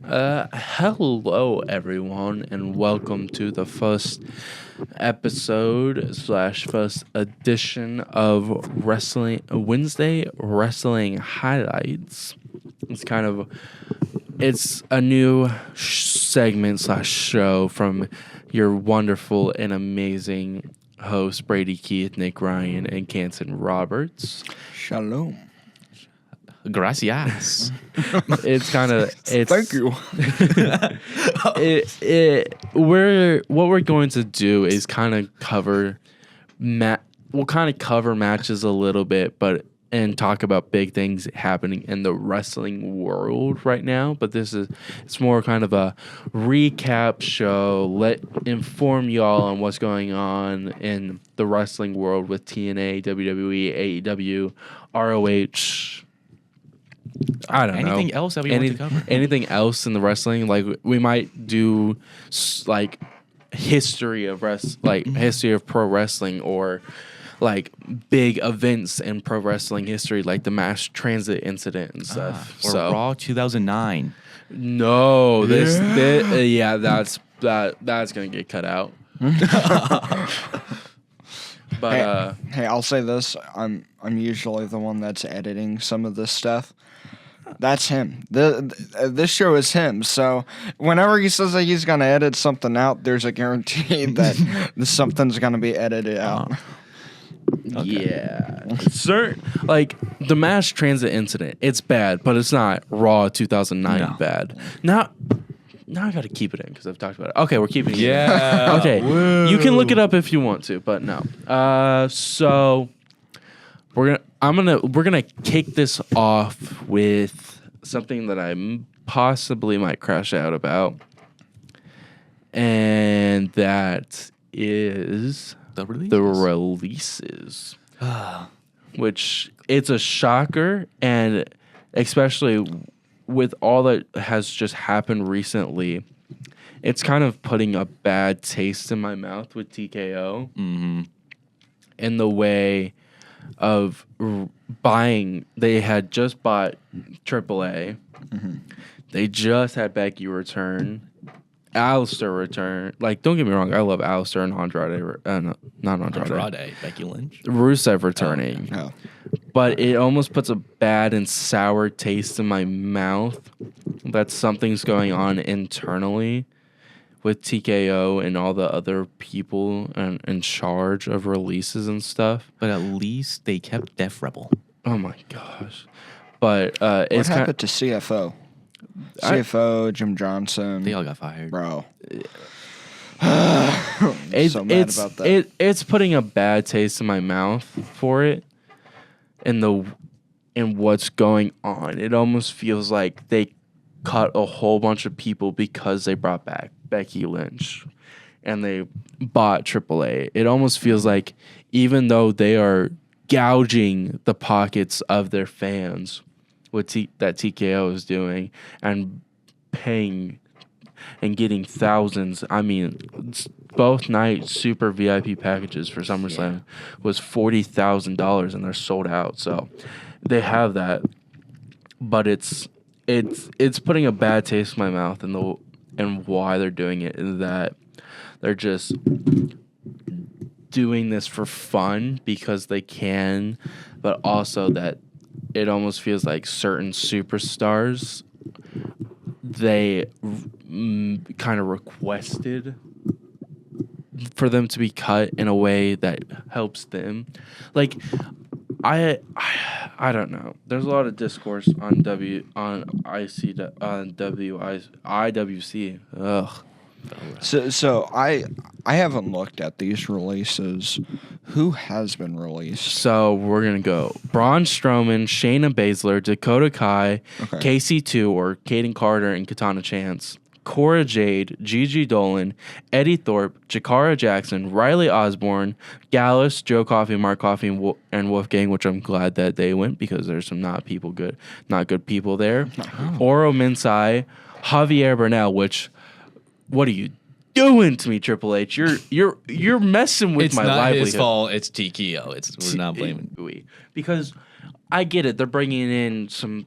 Hello everyone, and welcome to the first episode slash first edition of Wrestling Wednesday Wrestling Highlights. It's a new segment slash show from your wonderful and amazing hosts Brady Keith, Nick Ryan, and Canton Roberts. Shalom. Gracias. It's Thank you. What we're going to do is kind of cover matches a little bit, and talk about big things happening in the wrestling world right now. But it's more kind of a recap show. Inform y'all on what's going on in the wrestling world with TNA, WWE, AEW, ROH. I don't know. Anything else that we want to cover? Anything else in the wrestling? Like we might do like history of history of pro wrestling, or like big events in pro wrestling history, like the mass transit incident and stuff. Or Raw 2009. No, that's gonna get cut out. But hey, I'll say this: I'm usually the one that's editing some of this stuff. That's him. This show is him. So whenever he says that he's gonna edit something out, there's a guarantee that something's gonna be edited out. Yeah, like the mass transit incident. It's bad, but it's not Raw 2009 bad. Now I got to keep it in because I've talked about it. Okay, we're keeping it in. Yeah. Okay. Woo. You can look it up if you want to, but no. So we're gonna kick this off with something that I possibly might crash out about, and that is the releases. Which it's a shocker, and especially with all that has just happened recently, it's kind of putting a bad taste in my mouth with TKO. Mm-hmm. In the way of buying. They had just bought AAA. Mm-hmm. They just had Becky return. Alistair return. Like, don't get me wrong, I love Alistair and Andrade. Not Andrade. Becky Lynch. Rusev returning. No. But it almost puts a bad and sour taste in my mouth that something's going on internally with TKO and all the other people in charge of releases and stuff. But at least they kept Def Rebel. Oh my gosh. But What it's happened to CFO? CFO, Jim Johnson. They all got fired. Bro. I'm so mad about that. It's putting a bad taste in my mouth for it, and what's going on. It almost feels like they cut a whole bunch of people because they brought back Becky Lynch, and they bought AAA. It almost feels like even though they are gouging the pockets of their fans, what that TKO is doing, and paying and getting thousands. I mean, both night super VIP packages for SummerSlam was $40,000, and they're sold out. So they have that, but it's putting a bad taste in my mouth, and why they're doing it is that they're just doing this for fun because they can, but also that it almost feels like certain superstars, they kind of requested for them to be cut in a way that helps them. Like, I don't know. There's a lot of discourse on IWC. Ugh. So I haven't looked at these releases. Who has been released? So we're gonna go Braun Strowman, Shayna Baszler, Dakota Kai, KC2 or Kaden Carter and Katana Chance, Cora Jade, Gigi Dolan, Eddie Thorpe, Jakara Jackson, Riley Osborne, Gallus, Joe Coffey, Mark Coffey, and Wolfgang, which I'm glad that they went because there's some not good people there. Oro Minsai, Javier Bernal, which, what are you doing to me, Triple H? You're messing with my livelihood. It's not his fault. It's TKO. We're not blaming. Because I get it. They're bringing in some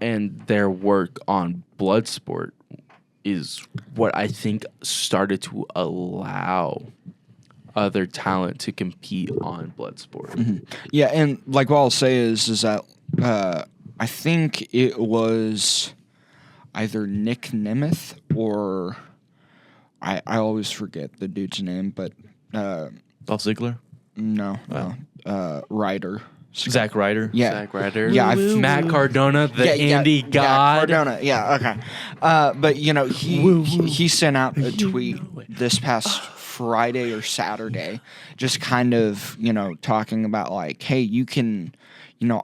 and their work on Bloodsport is what I think started to allow other talent to compete on Bloodsport. Yeah, and like what I'll say is that I think it was either Nick Nemeth or I always forget the dude's name, but Dolph Ziggler, no, Ryder. Zack Ryder. Yeah, Zack Ryder. Yeah, Matt Cardona, the indie yeah, god. Cardona. Yeah, okay. But he sent out a tweet this past Friday or Saturday, just kind of talking about like, hey, you can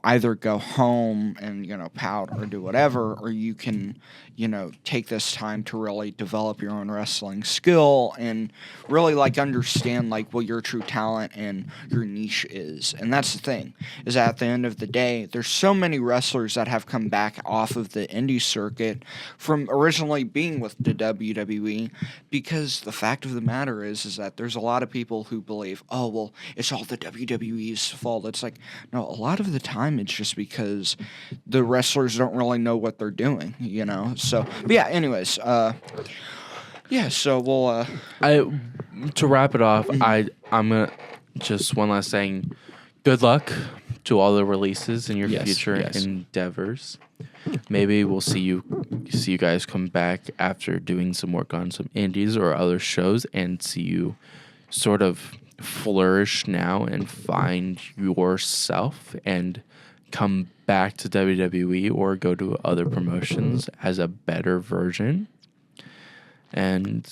either go home and pout or do whatever, or you can take this time to really develop your own wrestling skill and really like understand like what your true talent and your niche is. And that's the thing, is at the end of the day, there's so many wrestlers that have come back off of the indie circuit from originally being with the WWE, because the fact of the matter is that there's a lot of people who believe, oh well, it's all the WWE's fault. It's like, no, a lot of the time it's just because the wrestlers don't really know what they're doing, So, but yeah. Anyways, so we'll. To wrap it off, I'm gonna just one last thing. Good luck to all the releases in your future endeavors. Maybe we'll see you guys come back after doing some work on some indies or other shows, and see you sort of flourish now and find yourself and come back to WWE or go to other promotions as a better version. And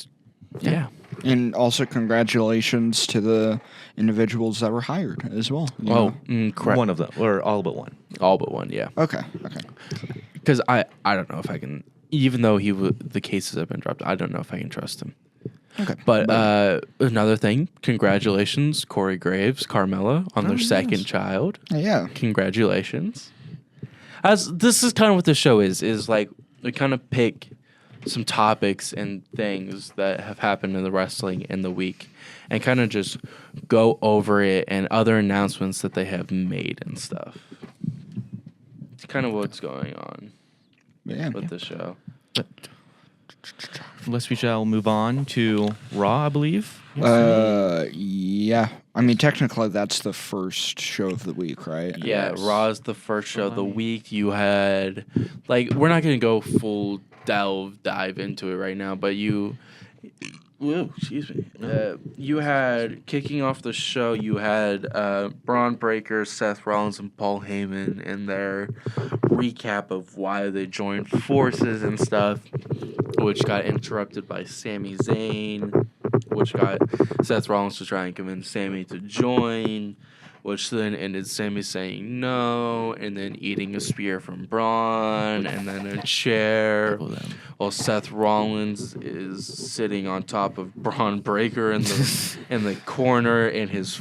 yeah. And also congratulations to the individuals that were hired as well. Correct. One of them, or all but one. All but one, yeah. Okay. Because I don't know if I can, even though the cases have been dropped, I don't know if I can trust him. Okay. But another thing, congratulations, Corey Graves, Carmella, on their second child. Yeah. Congratulations. As this is kind of what the show is like we kind of pick some topics and things that have happened in the wrestling in the week and kind of just go over it and other announcements that they have made and stuff. It's kind of what's going on with the show. Unless we shall move on to Raw, I believe. Yeah. I mean, technically, that's the first show of the week, right? Yeah, Raw is the first show of the week. You had, we're not going to go full dive into it right now, but you had, kicking off the show, you had Braun Breaker, Seth Rollins, and Paul Heyman in their recap of why they joined forces and stuff, which got interrupted by Sami Zayn, which got Seth Rollins to try and convince Sami to join, which then ended Sami saying no, and then eating a spear from Braun, and then a chair, while Seth Rollins is sitting on top of Braun Breaker in the corner in his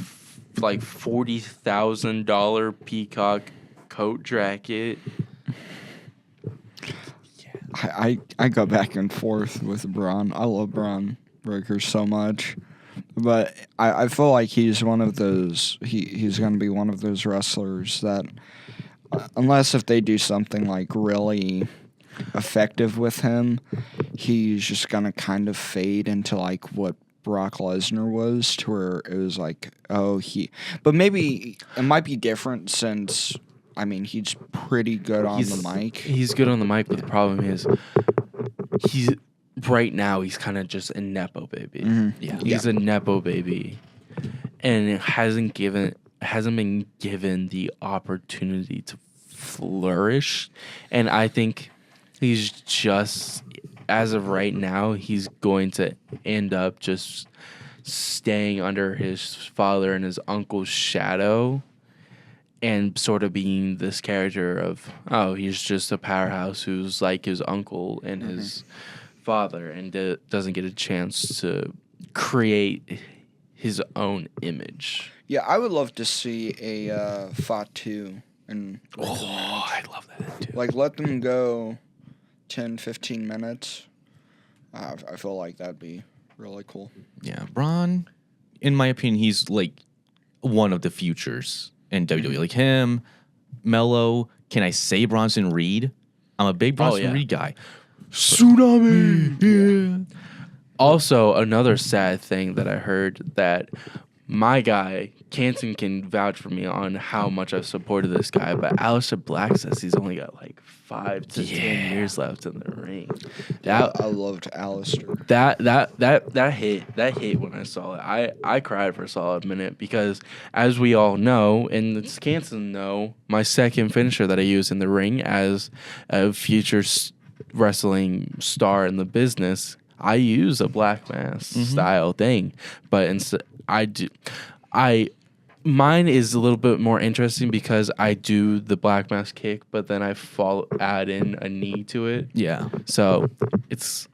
$40,000 peacock coat jacket. I go back and forth with Braun. I love Braun Breaker so much. But I feel like he's one of those. He's going to be one of those wrestlers that, unless if they do something like really effective with him, he's just going to kind of fade into like what Brock Lesnar was, to where it was like, but maybe it might be different since, I mean, he's pretty good on the mic. He's good on the mic, but the problem is right now he's kind of just a nepo baby. Mm-hmm. Yeah, he's a nepo baby, and it hasn't been given the opportunity to flourish. And I think he's just, as of right now, he's going to end up just staying under his father and his uncle's shadow, and sort of being this character of, he's just a powerhouse who's like his uncle and his father, and doesn't get a chance to create his own image. Yeah, I would love to see a Fatu and I'd love that too. like let them go 10, 15 minutes. I feel like that'd be really cool. Yeah, Braun, in my opinion, he's like one of the futures in WWE. Like him, Mello. Can I say Bronson Reed? I'm a big Bronson yeah. Reed guy. Tsunami. Also, another sad thing that I heard that my guy Canton can vouch for me on how much I've supported this guy, but Aleister Black says he's only got like 5 to 10 years left in the ring. That I loved Alistair. that hit when I saw it. I cried for a solid minute because, as we all know, and the Canton know, my second finisher that I use in the ring as a future wrestling star in the business, I use a black mass style thing, but instead mine is a little bit more interesting because I do the black mass kick, but then I add in a knee to it. Yeah. So it's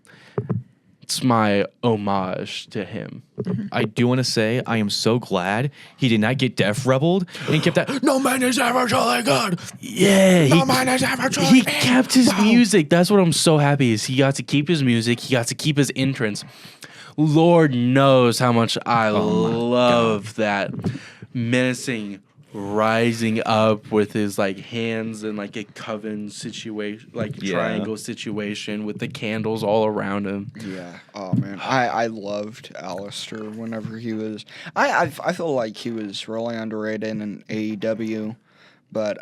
my homage to him. I do want to say I am so glad he did not get Def Rebelled and kept that. No man is ever truly good. Yeah, No man is ever truly he bad." kept his Wow. music. That's what I'm so happy is he got to keep his music. He got to keep his entrance. Lord knows how much I love that menacing rising up with his like hands in like a coven situation, like a triangle situation with the candles all around him. Yeah. Oh man, I loved Alistair whenever he was. I feel like he was really underrated in AEW, but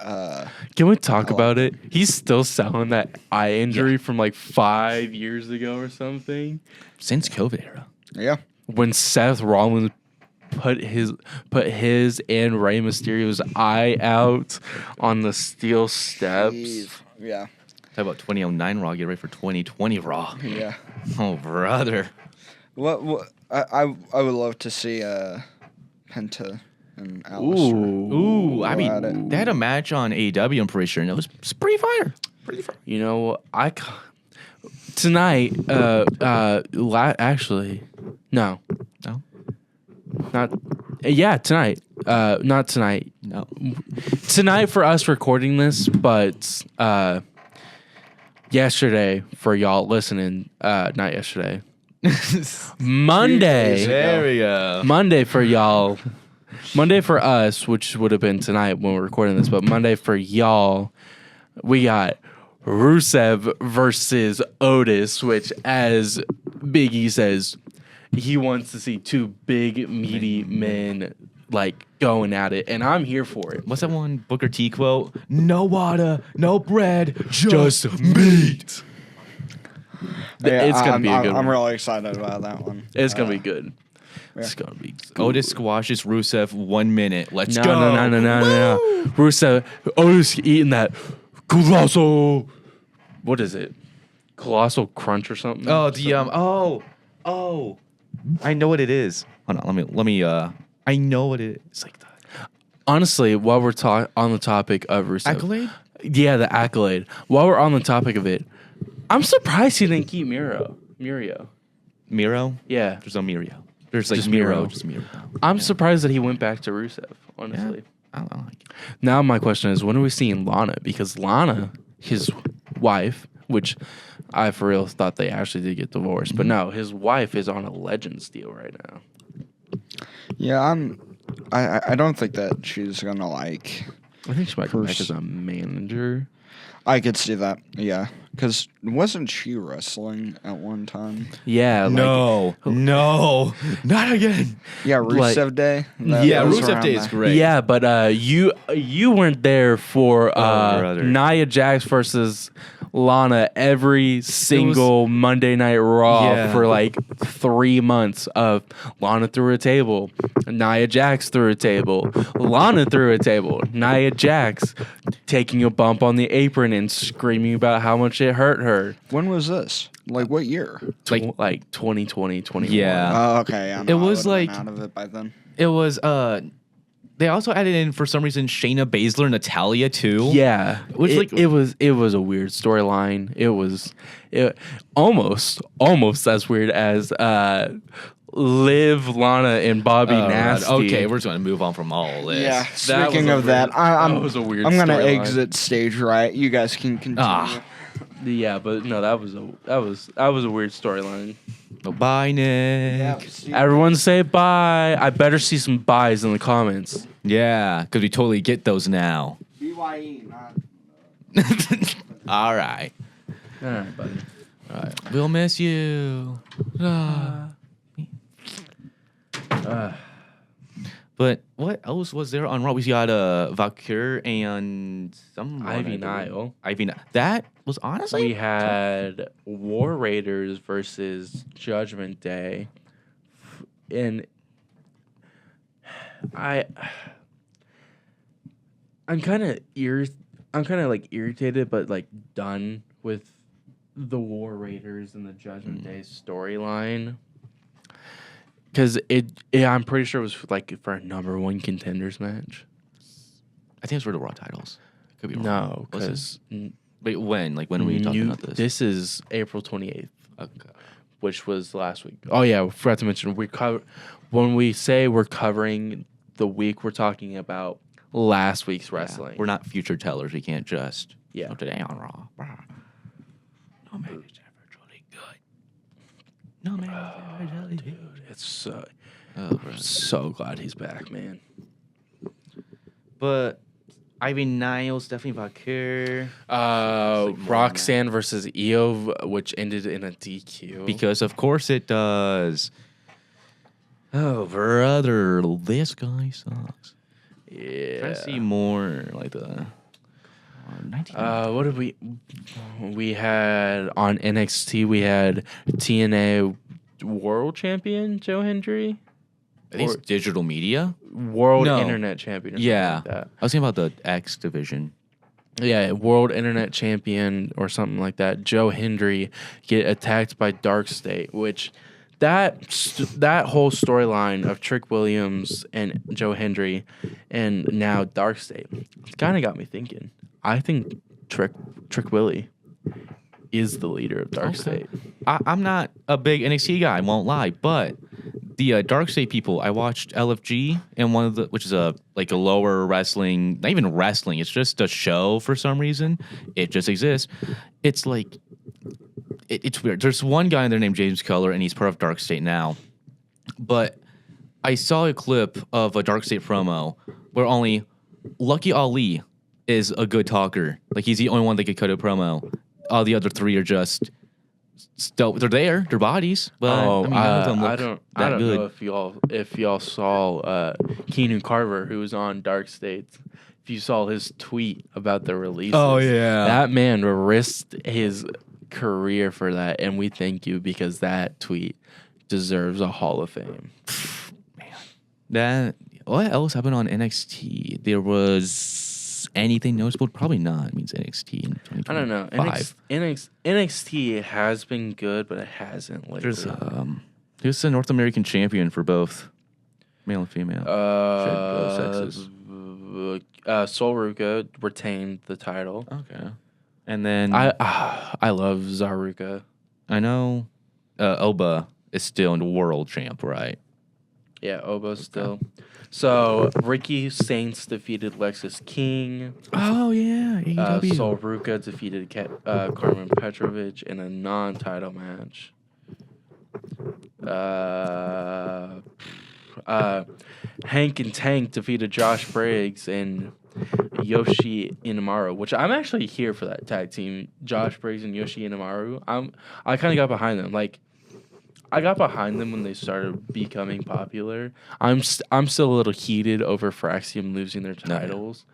Can we talk about it? He's still selling that eye injury from like 5 years ago or something. Since COVID era. yeah. When Seth Rollins put his and Rey Mysterio's eye out on the steel steps. Jeez. Yeah. Talk about 2009 Raw. Get ready for 2020 Raw. Yeah. Oh, brother. What I would love to see Penta and Alistair. Ooh, I Go at mean, it. they had a match on AEW, I'm pretty sure, and it's pretty fire. Pretty fire. You know, tonight. Actually, no, No? not. Yeah, tonight. Not tonight. No. Tonight for us recording this, but yesterday for y'all listening. Not yesterday. Monday. There we go. Monday for y'all. Monday for us, which would have been tonight when we're recording this, but Monday for y'all, we got Rusev versus Otis, which, as Big E says, he wants to see two big, meaty men like going at it, and I'm here for it. What's that one Booker T quote? No water, no bread, just meat. It's gonna be a good I'm one. really excited about that one. It's gonna be good. It's gonna be good. Otis squashes Rusev 1 minute. Let's No, go. no. Rusev, Otis eating that colossal. What is it? Colossal crunch or something? Oh, oh. I know what it is. Hold on, let me I know what it is. It's like that. Honestly, while we're on the topic of Rusev, Accolade? Yeah, the accolade. While we're on the topic of it, I'm surprised he didn't keep Miro. Miro? Yeah, There's no Mirio. There's like Just Miro, Miro. just Miro. I'm surprised that he went back to Rusev. Honestly. I like it. Now my question is, when are we seeing Lana? Because Lana, his wife, which I for real thought they actually did get divorced, but no, his wife is on a Legends deal right now. Yeah, I don't think that she's gonna like. I think she might come back as a manager. I could see that. Yeah, because wasn't she wrestling at one time? Yeah. Like, No, not again. Yeah, Like- Rusev Day. Yeah, That was Rusev around Day is there. great. Yeah, but you weren't there for brother. Nia Jax versus Lana every single Monday Night Raw Yeah. for like 3 months of Lana through a table, Nia Jax through a table, Lana through a table, Nia Jax taking a bump on the apron and screaming about how much it hurt her. When was this? Like what year? Like 2020, 21. Yeah. Oh, okay. I know, It was I would've been like- out of it by then. It was they also added in for some reason Shayna Baszler, Natalia too. Yeah, Which, it, like- it was a weird storyline. It was almost as weird as Liv, Lana, and Bobby Oh, Nasty. God. Okay, we're just gonna move on from all this. Yeah. That Speaking was a of that, weird- I'm that was a weird I'm gonna storyline. exit stage right. You guys can continue. Ah. Yeah, but no, that was a weird storyline. Oh, bye, Nick. Everyone say bye. I better see some buys in the comments. Yeah, because we totally get those now. BYE, not. All right. All right, buddy. All right. We'll miss you. But what else was there on Raw? We got Valkyr and some Ivy Nile. That was honestly We had War Raiders versus Judgment Day, and I'm kind of like irritated, but like done with the War Raiders and the Judgment Day storyline. Because I'm pretty sure it was like for a number 1 contenders match. I think it's for the Raw titles. Could be wrong. No, Was it? because Wait, when? Like when were you talking about this? This is April 28th, Okay. which was last week. Oh yeah, we forgot to mention when we say we're covering the week, we're talking about last week's wrestling. Yeah, we're not future tellers. We can't just Yeah. today on Raw. No man is ever truly good. No man is ever truly good. It's so Oh, bro. so glad he's back, man. But Ivy Niles, definitely Valkyr. like more Roxanne versus Io, which ended in a DQ. Because of course it does. Oh, brother, this guy sucks. yeah. Trying to see more like the 19. What did we had on NXT? We had TNA World Champion Joe Hendry, I think it's digital media. World No. Internet Champion. Or Yeah, something like that. I was thinking about the X division. Yeah, World Internet Champion or something like that. Joe Hendry get attacked by Dark State, which that whole storyline of Trick Williams and Joe Hendry and now Dark State, it's kind of got me thinking. I think Trick Willie is the leader of Dark State. I'm not a big NXT guy, I won't lie, but the Dark State people, I watched LFG and one of the, which is a lower wrestling, not even wrestling, it's just a show for some reason. It just exists. It's like, it's weird. There's one guy in there named James Color, and he's part of Dark State now. But I saw a clip of a Dark State promo where only Lucky Ali is a good talker. Like he's the only one that could cut a promo. All the other three are just still they're there, their bodies, but I mean, none of them look I don't that good. know if y'all saw Keenan Carver, who was on Dark States. If you saw his tweet about the releases, that man risked his career for that, and we thank you because that tweet deserves a Hall of Fame. That what else happened on NXT? There was anything noticeable? Probably not. It means NXT in 2025. I don't know. NXT has been good, but it hasn't lately. There's a North American champion for both male and female. Both sexes. Sol Ruka retained the title. Okay. And then I love Zaruka. I know Oba is still in the world champ, right? Yeah, Obo's still. So Ricky Saints defeated Lexus King. Oh yeah, AEW. Sol Ruka defeated Carmen Petrovich in a non-title match. Hank and Tank defeated Josh Briggs and Yoshi Inamaru, which I'm actually here for that tag team. Josh Briggs and Yoshi Inamaru. I kind of got behind them. Like, I got behind them when they started becoming popular. I'm still a little heated over Fraxium losing their titles,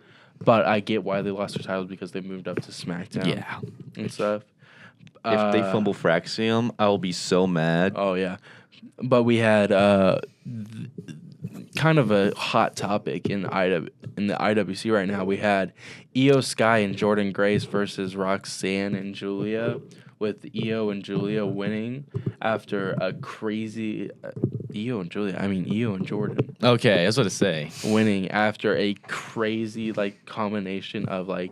but I get why they lost their titles because they moved up to SmackDown. Yeah. And stuff. If they fumble Fraxium, I'll be so mad. Oh yeah, but we had kind of a hot topic in the IWC right now. We had Io Sky and Jordan Grace versus Roxanne and Julia, with Io and Julia winning after a crazy Io and Jordan Okay, I was about to say. winning after a crazy combination of a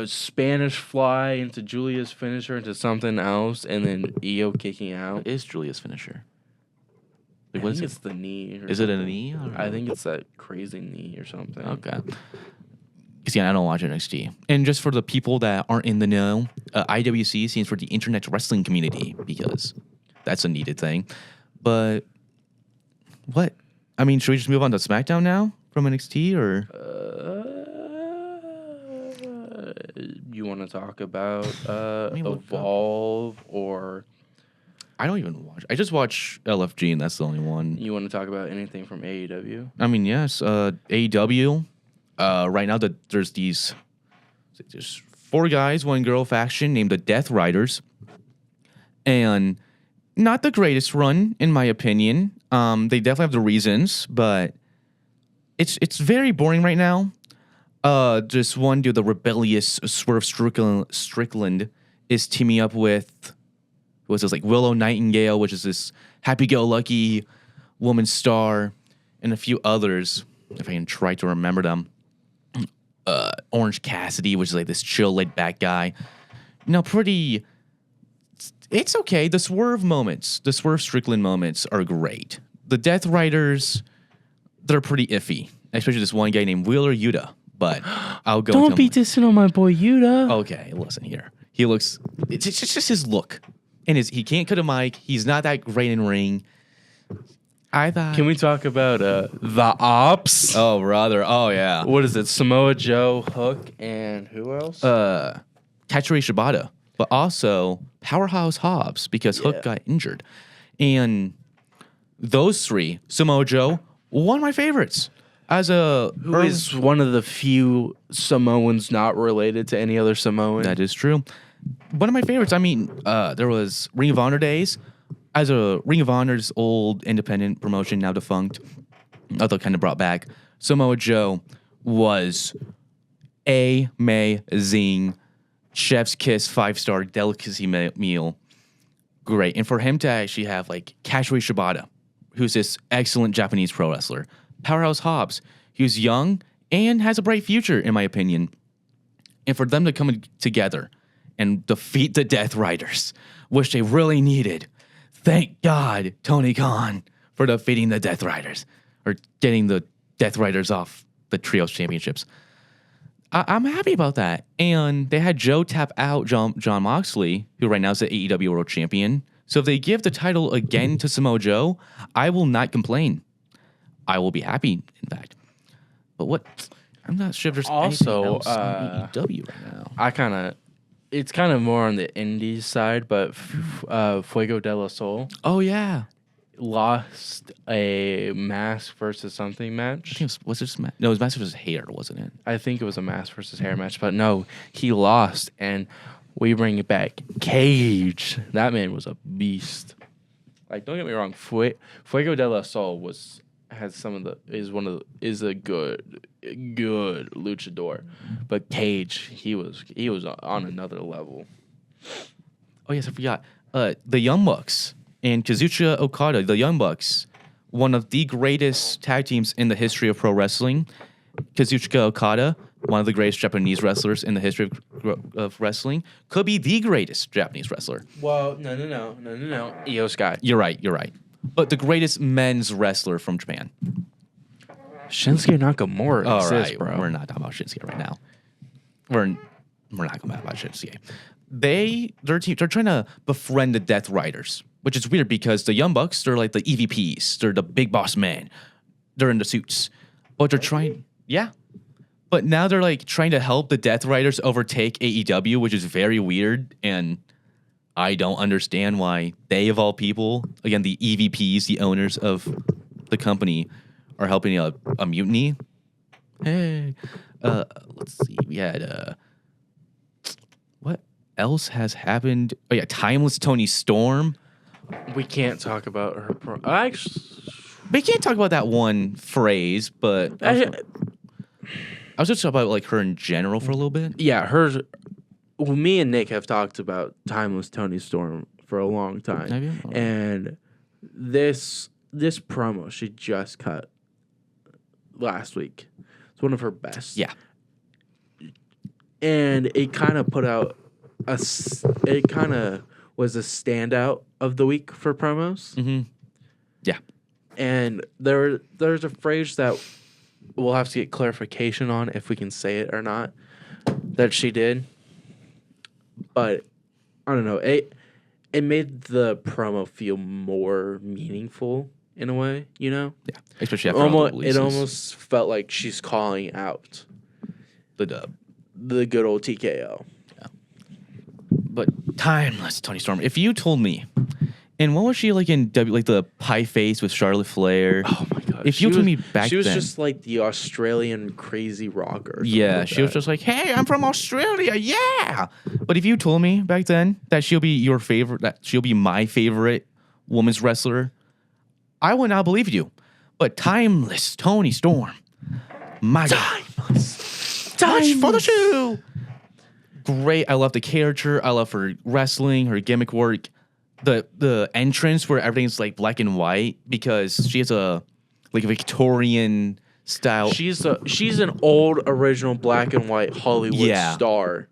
Spanish fly into Julia's finisher into something else, and then Io kicking out. What is Julia's finisher? I What is think it? it's the knee. Is it a knee? Or? I think it's that crazy knee or something. Okay. Because I don't watch NXT. And just for the people that aren't in the know, IWC stands for the Internet Wrestling Community because that's a needed thing. But what? I mean, should we just move on to SmackDown now from NXT or? You you want to talk about me look up. Evolve, or I don't even watch. I just watch LFG, and that's the only one. you want to talk about anything from AEW? I mean, yes, AEW. Right now, there's 4 guys, 1 girl faction named the Death Riders, and not the greatest run in my opinion. They definitely have the reasons, but it's very boring right now. Just one dude, the rebellious Swerve Strickland, is teaming up with what's this, like Willow Nightingale, which is this happy-go-lucky woman star, and a few others, if I can try to remember them. Orange Cassidy, which is like this chill, laid-back guy. It's okay. The Swerve Strickland moments are great. The Death Riders, they're pretty iffy, especially this one guy named Wheeler Yuta. But I'll go. Don't be dissing on my boy Yuta. Okay, listen here. He looks. It's just his look, and he can't cut a mic. He's not that great in ring. I thought. Can we talk about the Ops? Oh, brother. Oh, yeah. What is it? Samoa Joe, Hook, and who else? Katsuri Shibata, but also Powerhouse Hobbs because Hook got injured, and those 3, Samoa Joe, one of my favorites. Who is one of the few Samoans not related to any other Samoan. That is true. One of my favorites. I mean, there was Ring of Honor days. As a Ring of Honor's old independent promotion, now defunct, although kind of brought back, Samoa Joe was amazing. Chef's kiss, 5-star delicacy meal. Great. And for him to actually have like Katsuri Shibata, who's this excellent Japanese pro wrestler, Powerhouse Hobbs, who's young and has a bright future, in my opinion. And for them to come together and defeat the Death Riders, which they really needed. Thank God, Tony Khan, for defeating the Death Riders, or getting the Death Riders off the Trios Championships. I'm happy about that. And they had Joe tap out John Moxley, who right now is the AEW World Champion. So if they give the title again to Samoa Joe, I will not complain. I will be happy, in fact. But what? I'm not sure if there's Also, anything else on AEW right now. It's kind of more on the indies side, but Fuego de la Sol Oh, yeah. lost a mask versus something I match. think it was no, it was Master vs. Hair, wasn't it? I think it was a mask versus hair match, but no, he lost, and we bring it back. Cage, that man was a beast. Like, don't get me wrong, Fuego de la Sol is a good luchador, but Cage, he was on another level. Oh, yes, I forgot. The Young Bucks and Kazuchika Okada, the Young Bucks, one of the greatest tag teams in the history of pro wrestling. Kazuchika Okada, one of the greatest Japanese wrestlers in the history of wrestling, could be the greatest Japanese wrestler. Well, no. Io Sky. You're right. But the greatest men's wrestler from Japan. Shinsuke Nakamura All exists, right, bro. we're not talking about Shinsuke right now. We're not going to talk about Shinsuke. They're trying to befriend the Death Riders, which is weird because the Young Bucks, they're like the EVPs. They're the big boss man. They're in the suits. But they're trying, yeah. But now they're like trying to help the Death Riders overtake AEW, which is very weird. And I don't understand why they, of all people, again, the EVPs, the owners of the company, are helping a mutiny. Hey, let's see. We had, what else has happened? Oh, yeah, Timeless Tony Storm. We can't talk about her. We can't talk about that one phrase, but I was just talking about like her in general for a little bit. Yeah, her. Well, me and Nick have talked about Timeless Tony Storm for a long time, Have you? and this promo she just cut last week. It's one of her best. Yeah. And it kind of put out it kind of was a standout of the week for promos. Mm-hmm. Yeah. And there's a phrase that we'll have to get clarification on if we can say it or not that she did. But I don't know. It made the promo feel more meaningful in a way, you know? Yeah. Especially after all the It releases. almost felt like she's calling out The dub. the good old TKO. but timeless Tony Storm. If you told me, and what was she like in like the pie face with Charlotte Flair? Oh my god! If you told me back she was then, just like the Australian crazy rocker. yeah, she was just like, "Hey, I'm from Australia, yeah." But if you told me back then that she'll be your favorite, that she'll be my favorite women's wrestler, I would not believe you. But timeless Tony Storm, my God, touch for the shoe. Great, I love the character. I love her wrestling, her gimmick work, the entrance where everything's like black and white because she has a like a Victorian style. She's an old original black and white Hollywood star.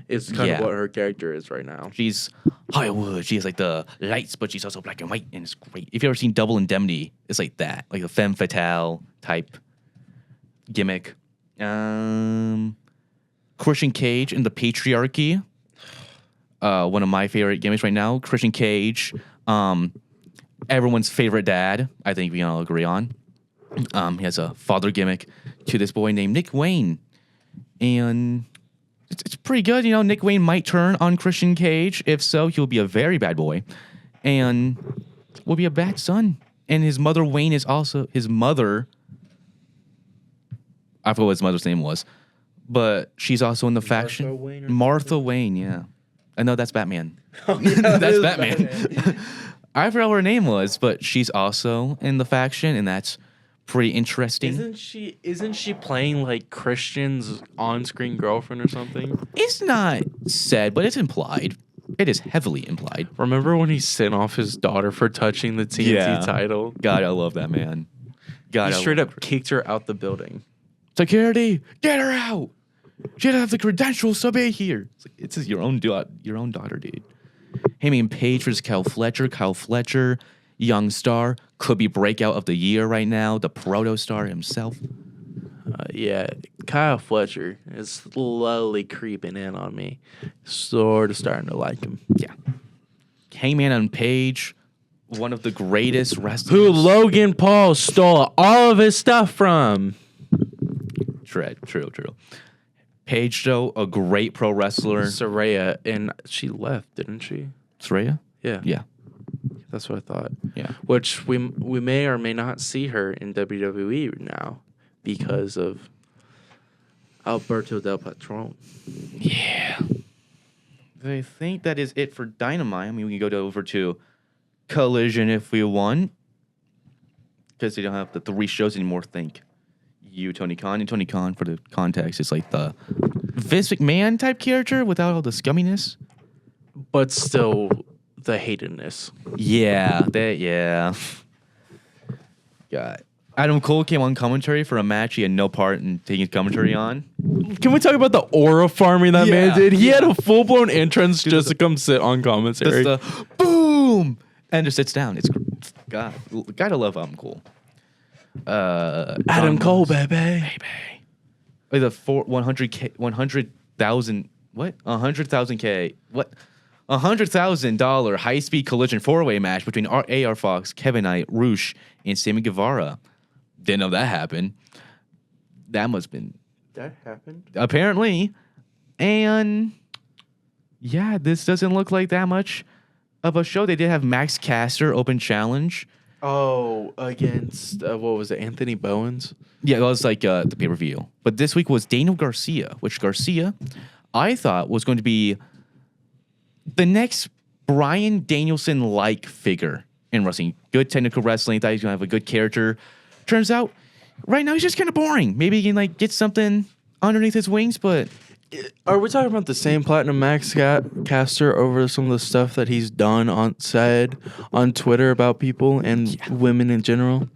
It's kind of what her character is right now. She's Hollywood. She has like the lights, but she's also black and white, and it's great. If you ever seen Double Indemnity, it's like that, like a femme fatale type gimmick. Christian Cage in the Patriarchy. One of my favorite gimmicks right now. Christian Cage, everyone's favorite dad. I think we can all agree on. He has a father gimmick to this boy named Nick Wayne, and it's pretty good. You know, Nick Wayne might turn on Christian Cage. If so, he'll be a very bad boy, and will be a bad son. And his mother Wayne is also his mother. I forgot what his mother's name was, but she's also in the faction. Wayne or Martha Wayne, yeah. I know that's Batman. Oh, yeah, That's Batman. I forgot what her name was, but she's also in the faction, and that's pretty interesting. Isn't she playing like Christian's on-screen girlfriend or something? It's not said, but it's implied. It is heavily implied. Remember when he sent off his daughter for touching the TNT title? God, I love that man. God, He I straight love up kicked her out the building. Security, get her out. She doesn't have the credentials to be here. It's like, it's just your own daughter, dude. Heyman Page versus Kyle Fletcher. Kyle Fletcher, young star, could be breakout of the year right now. The proto star himself. Yeah, Kyle Fletcher is slowly creeping in on me. Sort of starting to like him. Yeah. Heyman and Page, one of the greatest wrestlers. Who Logan Paul stole all of his stuff from. True. Paige, though, a great pro wrestler. Saraya, and she left, didn't she? Saraya? Yeah. Yeah. That's what I thought. Yeah. Which we may or may not see her in WWE now because of Alberto Del Patron. Yeah. I think that is it for Dynamite. I mean, we can go over to Collision if we want. Because they don't have the 3 shows anymore, think. Tony Khan. And Tony Khan, for the context, is like the Vince McMahon type character without all the scumminess. But still the hatedness. Yeah. God. Adam Cole came on commentary for a match he had no part in taking commentary on. Can we talk about the aura farming that man did? He had a full-blown entrance just to come sit on commentary. Just the boom! And just sits down. It's God. Gotta love Adam Cole. Adam Cole, baby. Like the 100,000 what? 100,000K. What? $100,000 high-speed collision 4-way match between AR Fox, Kevin Knight, Roosh, and Sammy Guevara. Didn't know that happened. That must have been That happened? apparently. And yeah, this doesn't look like that much of a show. They did have Max Caster open challenge. Oh, against, what was it, Anthony Bowens? Yeah, it was like the pay-per-view. But this week was Daniel Garcia, which Garcia, I thought was going to be the next Bryan Danielson-like figure in wrestling. Good technical wrestling. Thought he was going to have a good character. Turns out, right now, he's just kind of boring. Maybe he can like get something underneath his wings, but... Are we talking about the same Platinum Max Caster over some of the stuff that he's done said on Twitter about people and women in general?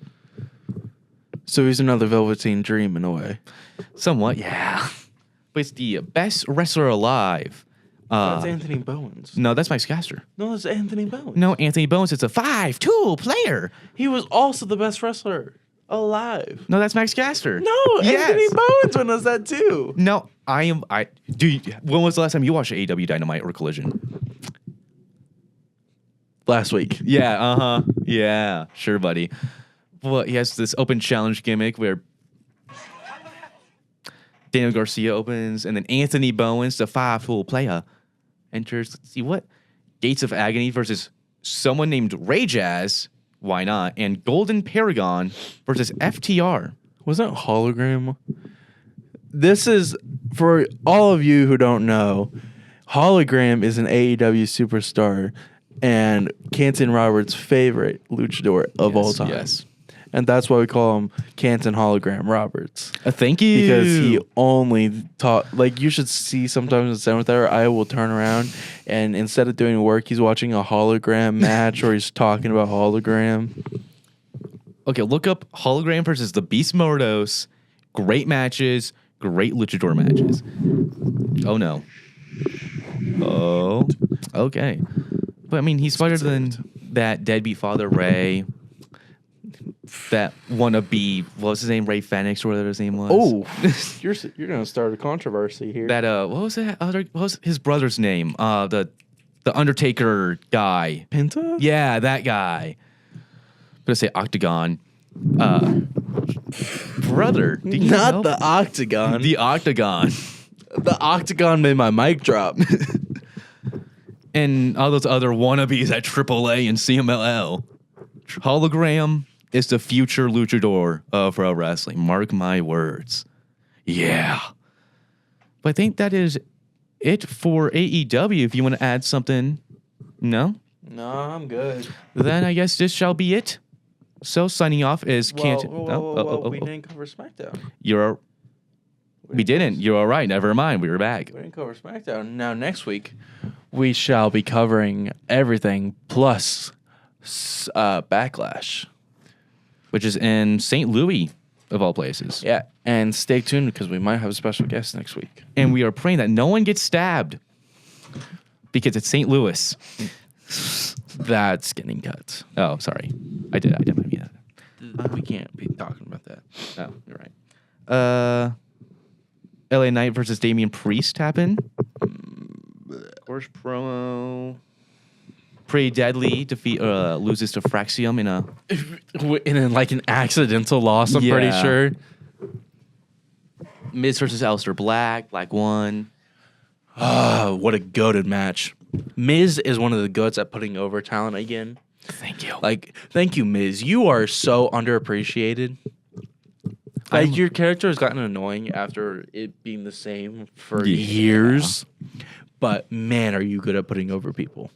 So he's another Velveteen Dream in a way. Somewhat, yeah. But it's the best wrestler alive. That's Anthony Bowens. No, that's Max Caster. No, that's Anthony Bowens. No, Anthony Bowens is a 5'2" player. He was also the best wrestler alive. No, that's Max Caster. No, Yes. Anthony Bowens was that too. No, when was the last time you watched AEW Dynamite or Collision? Last week. Yeah, yeah, sure, buddy. Well, he has this open challenge gimmick where Daniel Garcia opens, and then Anthony Bowens, the 5'2" player, enters. Let's see what Gates of Agony versus someone named Ray Jazz. Why not? And Golden Paragon versus FTR. Wasn't Hologram? This is, for all of you who don't know, Hologram is an AEW superstar and Canton Roberts' favorite luchador of all time. Yes. And that's why we call him Canton Hologram Roberts. Thank you. Because he only taught, like, you should see sometimes in Seventh Hour, I will turn around and instead of doing work, he's watching a hologram match or he's talking about hologram. Okay, look up Hologram versus the Beast Mordos. Great matches, great luchador matches. Oh no. Oh, okay. But I mean, he's better than that deadbeat father Ray. That wannabe, what was his name? Ray Fenix or whatever his name was. Oh, you're gonna start a controversy here. That what was that other? What was his brother's name? The Undertaker guy. Penta? Yeah, that guy. I'm gonna say Octagon. Brother, do you Not know? the Octagon. The Octagon. The Octagon made my mic drop. And all those other wannabes at AAA and CMLL. Hologram is the future luchador of pro wrestling. Mark my words. Yeah. But I think that is it for AEW. If you want to add something, no? No, I'm good. Then I guess this shall be it. So signing off is Canton. We didn't cover SmackDown. We didn't. You're all right. Never mind. We were back. We didn't cover SmackDown. Now next week, we shall be covering everything plus Backlash. Which is in St. Louis, of all places. Yeah, and stay tuned because we might have a special guest next week. And we are praying that no one gets stabbed. Because it's St. Louis. That's getting cut. Oh, sorry. I did mean that. We can't be talking about that. Oh, you're right. LA Knight versus Damian Priest happened. Worst promo. Pretty Deadly loses to Fraxium In like an accidental loss, I'm pretty Yeah. sure. Miz versus Aleister Black. Black won. What a goated match. Miz is one of the goats at putting over talent again. Thank you. Like, thank you, Miz. You are so underappreciated. Like, your character has gotten annoying after it being the same for years. But, man, are you good at putting over people.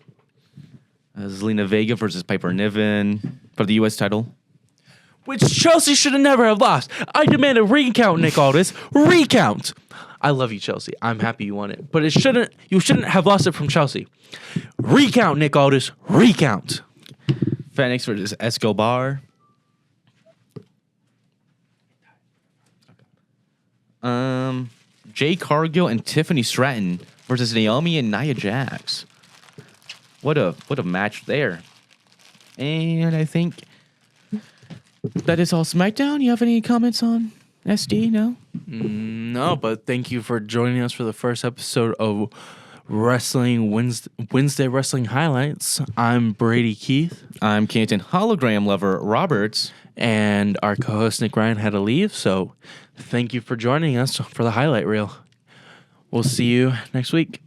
Zelina Vega versus Piper Niven for the U.S. title. Which Chelsea should have never have lost. I demand a recount, Nick Aldis. Recount. I love you, Chelsea. I'm happy you won it. But you shouldn't have lost it from Chelsea. Recount, Nick Aldis. Recount. Phoenix versus Escobar. Jay Cargill and Tiffany Stratton versus Naomi and Nia Jax. What a match there. And I think that is all SmackDown. You have any comments on SD? No? No, but thank you for joining us for the first episode of Wrestling Wednesday Wrestling Highlights. I'm Brady Keith. I'm Canton Hologram Lover Roberts. And our co-host Nick Ryan had to leave, so thank you for joining us for the highlight reel. We'll see you next week.